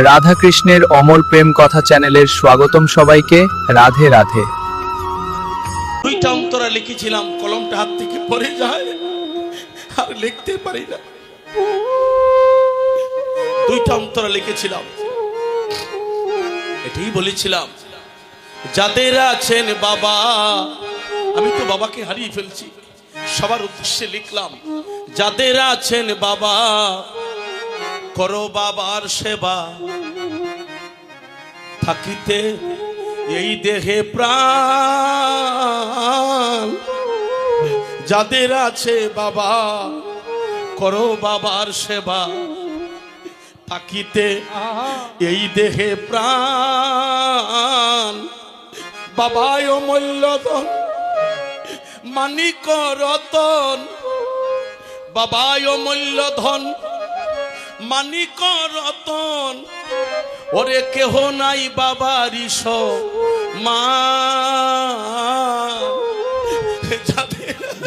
রাধা কৃষ্ণের অমর প্রেম কথা চ্যানেলের স্বাগতম সবাইকে। রাধে রাধে। দুইটা অন্তরা লিখেছিলাম, কলমটা হাত থেকে পড়ে যায় আর লিখতে পারি না। দুইটা অন্তরা লিখেছিলাম, এটাই বলেছিলাম, যাদের আছেন বাবা, আমি তো বাবাকে হারিয়ে ফেলছি, সবার উদ্দেশ্যে লিখলাম, যাদের আছেন বাবা করো বাবার সেবা, থাকিতে এই দেহে প্রাণ। যাদের আছে বাবা করো বাবার সেবা, থাকিতে এই দেহে প্রাণ। বাবায় অমূল্যধন মানিক রতন, বাবায় অমূল্যধন মানিক রতন, ওরে কেহ নাই বাবারি সমান।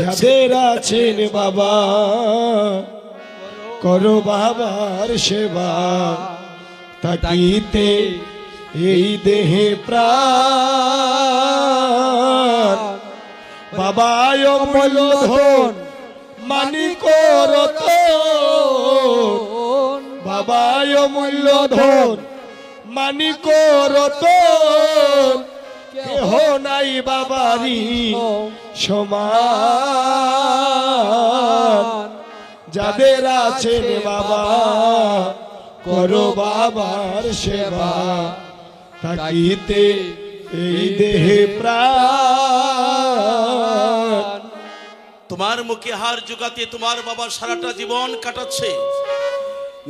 যাদের আছেন বাবা করো বাবার সেবা, থাকিতে এই দেহে প্রাণ। বাবায় অমূল্যধন মানিক রতন, বাবায় অমূল্যধন মানিক রতন, কেহ নাই বাবারি সমান। যাদের আছেন বাবা করো বাবার সেবা, থাকিতে এই দেহে প্রাণ। তোমার মুখে হার জোগাতে তোমার বাবা সারাটা জীবন কাটাচ্ছে,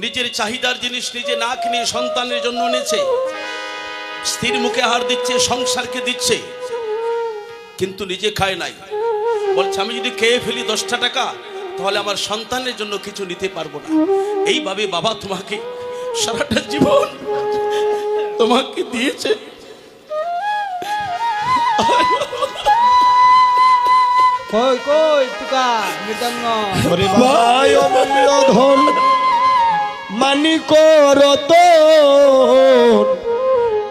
নিজের চাহিদার জিনিস নিজে না কিনে সন্তানের জন্য এনেছে, স্ত্রীর মুখে হার দিচ্ছে, সংসারকে দিচ্ছে, কিন্তু নিজে খায় নাই। বলছে আমি যদি খেয়ে ফেলি 10টা টাকা, তাহলে আমার সন্তানের জন্য কিছু নিতে পারবো না। এইভাবে বাবা তোমাকে সারাটা জীবন তোমাকে দিয়েছে। কই কই তুকা মৃদঙ্গ বাবায় অমূল্যধন মানিক রতন,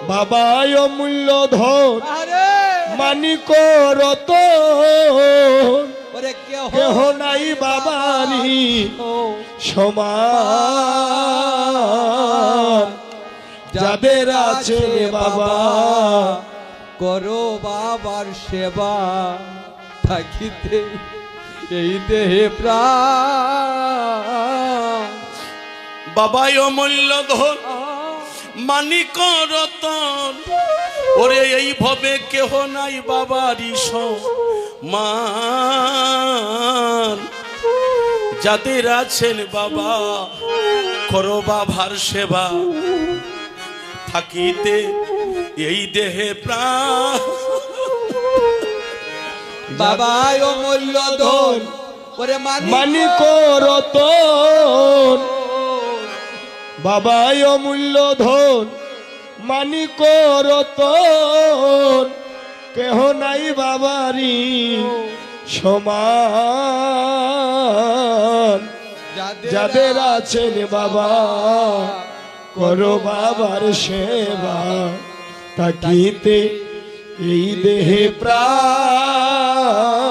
বাবায় অমূল্যধন আরে মানিক রতন, ওরে কেহ নাই বাবারি সমান। যাদের আছে বাবা করো বাবার সেবা, থাকিতে এই দেহে প্রাণ। বাবাই অমূল্যধন মানিক রতন, ওরে এই ভবে কেহ নাই বাবারি সমান। যাদের আছেন বাবা করো বাবার সেবা, থাকিতে এই দেহে প্রাণ। বাবায় অমূল্যধন ওরে মানিক রতন, বাবায় অমূল্যধন মানিক রতন, কেহ নাই বাবারি সমান। যাদের আছেন বাবা করো বাবার সেবা, থাকিতে এই দেহে প্রাণ।